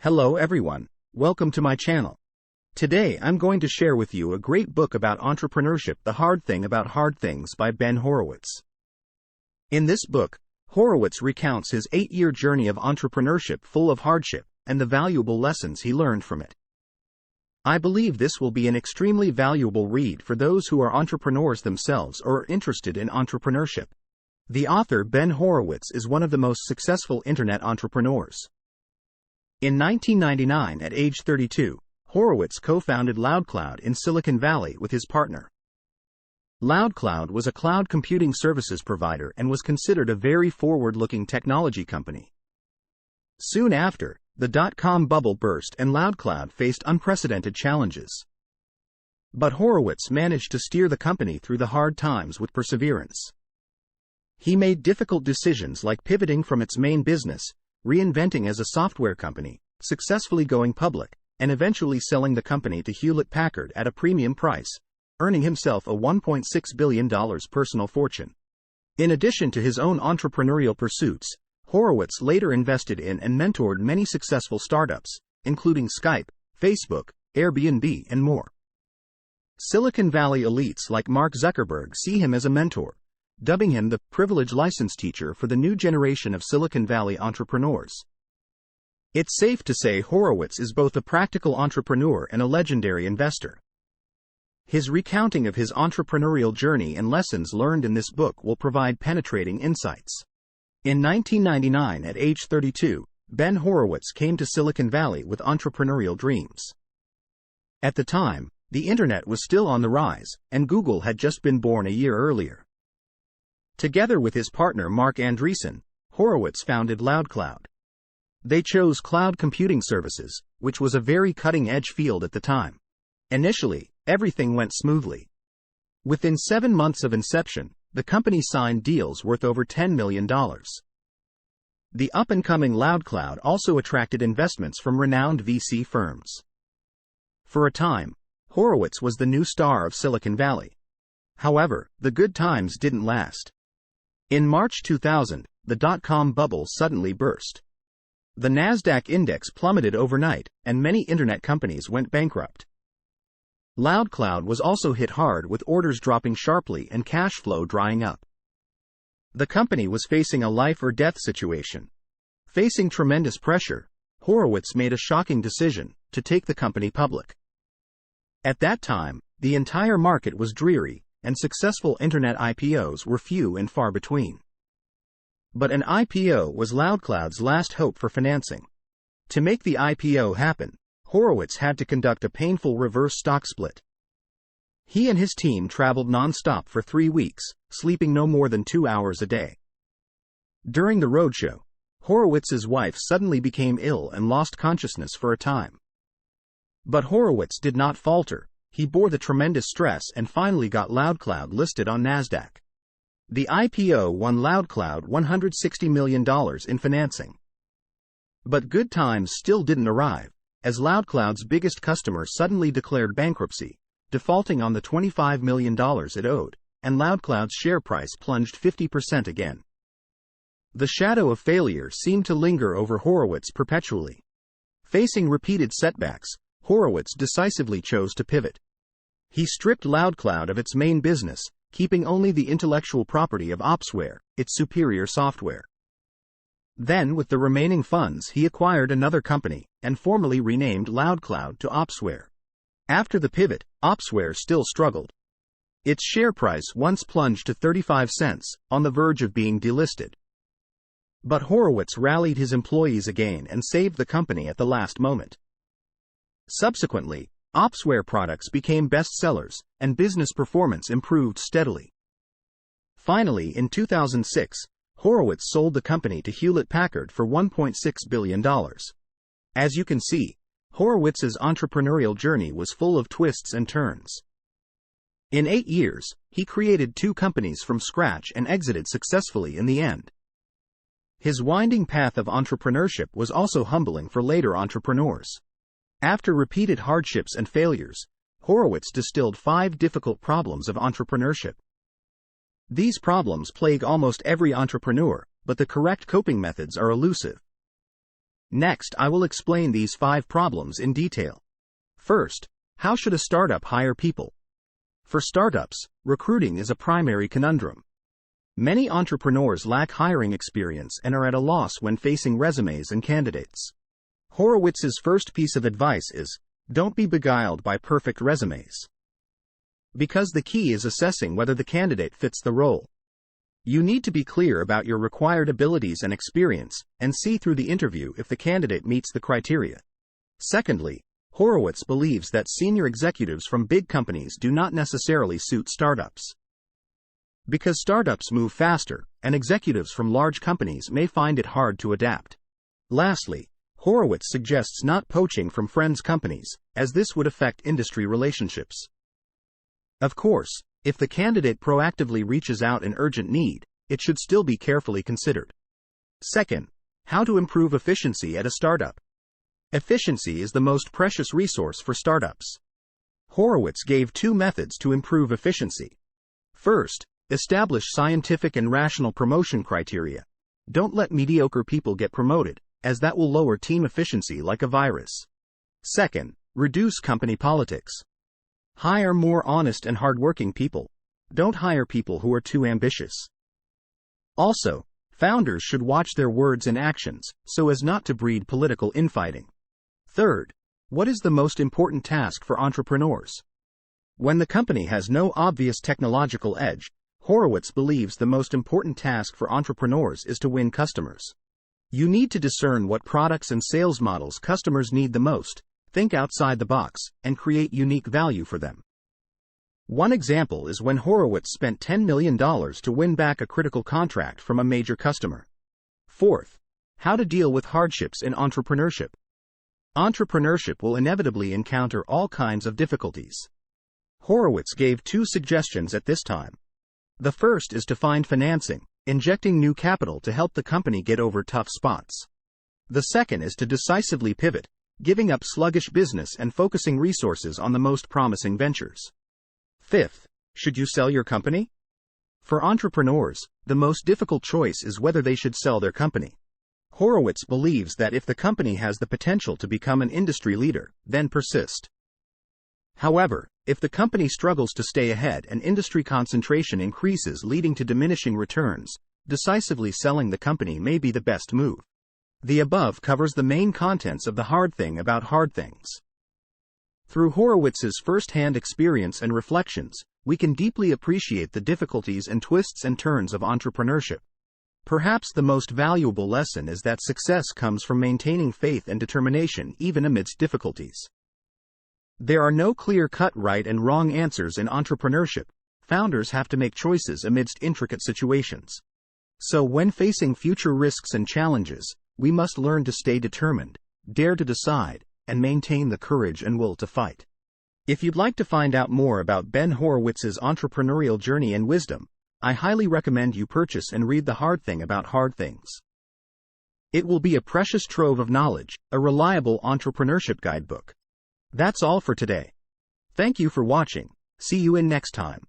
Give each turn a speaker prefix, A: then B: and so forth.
A: Hello everyone, welcome to my channel. Today I'm going to share with you a great book about entrepreneurship, The Hard Thing About Hard Things by Ben Horowitz. In this book, Horowitz recounts his 8-year journey of entrepreneurship full of hardship and the valuable lessons he learned from it. I believe this will be an extremely valuable read for those who are entrepreneurs themselves or are interested in entrepreneurship. The author Ben Horowitz is one of the most successful internet entrepreneurs. In 1999, at age 32, Horowitz co-founded Loudcloud in Silicon Valley with his partner. Loudcloud was a cloud computing services provider and was considered a very forward-looking technology company. Soon after, the dot-com bubble burst and Loudcloud faced unprecedented challenges. But Horowitz managed to steer the company through the hard times with perseverance. He made difficult decisions like pivoting from its main business, reinventing as a software company, successfully going public, and eventually selling the company to Hewlett-Packard at a premium price, earning himself a $1.6 billion personal fortune. In addition to his own entrepreneurial pursuits, Horowitz later invested in and mentored many successful startups, including Skype, Facebook, Airbnb, and more. Silicon Valley elites like Mark Zuckerberg see him as a mentor, dubbing him the privileged license teacher for the new generation of Silicon Valley entrepreneurs. It's safe to say Horowitz is both a practical entrepreneur and a legendary investor. His recounting of his entrepreneurial journey and lessons learned in this book will provide penetrating insights. In 1999, at age 32, Ben Horowitz came to Silicon Valley with entrepreneurial dreams. At the time, the internet was still on the rise, and Google had just been born a year earlier. Together with his partner Mark Andreessen, Horowitz founded Loudcloud. They chose cloud computing services, which was a very cutting-edge field at the time. Initially, everything went smoothly. Within 7 months of inception, the company signed deals worth over $10 million. The up-and-coming Loudcloud also attracted investments from renowned VC firms. For a time, Horowitz was the new star of Silicon Valley. However, the good times didn't last. In March 2000, the dot-com bubble suddenly burst. The Nasdaq index plummeted overnight, and many internet companies went bankrupt. Loudcloud was also hit hard with orders dropping sharply and cash flow drying up. The company was facing a life-or-death situation. Facing tremendous pressure, Horowitz made a shocking decision to take the company public. At that time, the entire market was dreary, and successful internet IPOs were few and far between. But an IPO was Loudcloud's last hope for financing. To make the IPO happen, Horowitz had to conduct a painful reverse stock split. He and his team traveled non-stop for 3 weeks, sleeping no more than 2 hours a day. During the roadshow, Horowitz's wife suddenly became ill and lost consciousness for a time. But Horowitz did not falter. He bore the tremendous stress and finally got Loudcloud listed on Nasdaq. The IPO won Loudcloud $160 million in financing. But good times still didn't arrive, as Loudcloud's biggest customer suddenly declared bankruptcy, defaulting on the $25 million it owed, and Loudcloud's share price plunged 50% again. The shadow of failure seemed to linger over Horowitz perpetually. Facing repeated setbacks, Horowitz decisively chose to pivot. He stripped Loudcloud of its main business, keeping only the intellectual property of Opsware, its superior software. Then, with the remaining funds, he acquired another company, and formally renamed Loudcloud to Opsware. After the pivot, Opsware still struggled. Its share price once plunged to 35 cents, on the verge of being delisted. But Horowitz rallied his employees again and saved the company at the last moment. Subsequently, Opsware products became bestsellers, and business performance improved steadily. Finally, in 2006, Horowitz sold the company to Hewlett-Packard for $1.6 billion. As you can see, Horowitz's entrepreneurial journey was full of twists and turns. In 8 years, he created 2 companies from scratch and exited successfully in the end. His winding path of entrepreneurship was also humbling for later entrepreneurs. After repeated hardships and failures, Horowitz distilled 5 difficult problems of entrepreneurship. These problems plague almost every entrepreneur, but the correct coping methods are elusive. Next, I will explain these 5 problems in detail. First, how should a startup hire people? For startups, recruiting is a primary conundrum. Many entrepreneurs lack hiring experience and are at a loss when facing resumes and candidates. Horowitz's first piece of advice is, don't be beguiled by perfect resumes. Because the key is assessing whether the candidate fits the role. You need to be clear about your required abilities and experience, and see through the interview if the candidate meets the criteria. Secondly, Horowitz believes that senior executives from big companies do not necessarily suit startups. Because startups move faster, and executives from large companies may find it hard to adapt. Lastly, Horowitz suggests not poaching from friends' companies, as this would affect industry relationships. Of course, if the candidate proactively reaches out in urgent need, it should still be carefully considered. Second, how to improve efficiency at a startup. Efficiency is the most precious resource for startups. Horowitz gave 2 methods to improve efficiency. First, establish scientific and rational promotion criteria. Don't let mediocre people get promoted, as that will lower team efficiency like a virus. Second, reduce company politics. Hire more honest and hardworking people. Don't hire people who are too ambitious. Also, founders should watch their words and actions, so as not to breed political infighting. Third, what is the most important task for entrepreneurs? When the company has no obvious technological edge, Horowitz believes the most important task for entrepreneurs is to win customers. You need to discern what products and sales models customers need the most, think outside the box, and create unique value for them. One example is when Horowitz spent $10 million to win back a critical contract from a major customer. Fourth, how to deal with hardships in entrepreneurship. Entrepreneurship will inevitably encounter all kinds of difficulties. Horowitz gave 2 suggestions at this time. The first is to find financing, injecting new capital to help the company get over tough spots. The second is to decisively pivot, giving up sluggish business and focusing resources on the most promising ventures. Fifth, should you sell your company? For entrepreneurs, the most difficult choice is whether they should sell their company. Horowitz believes that if the company has the potential to become an industry leader, then persist. However, if the company struggles to stay ahead and industry concentration increases leading to diminishing returns, decisively selling the company may be the best move. The above covers the main contents of The Hard Thing About Hard Things. Through Horowitz's first-hand experience and reflections, we can deeply appreciate the difficulties and twists and turns of entrepreneurship. Perhaps the most valuable lesson is that success comes from maintaining faith and determination even amidst difficulties. There are no clear-cut right and wrong answers in entrepreneurship. Founders have to make choices amidst intricate situations. So when facing future risks and challenges, we must learn to stay determined, dare to decide, and maintain the courage and will to fight. If you'd like to find out more about Ben Horowitz's entrepreneurial journey and wisdom, I highly recommend you purchase and read The Hard Thing About Hard Things. It will be a precious trove of knowledge, a reliable entrepreneurship guidebook. That's all for today. Thank you for watching. See you in next time.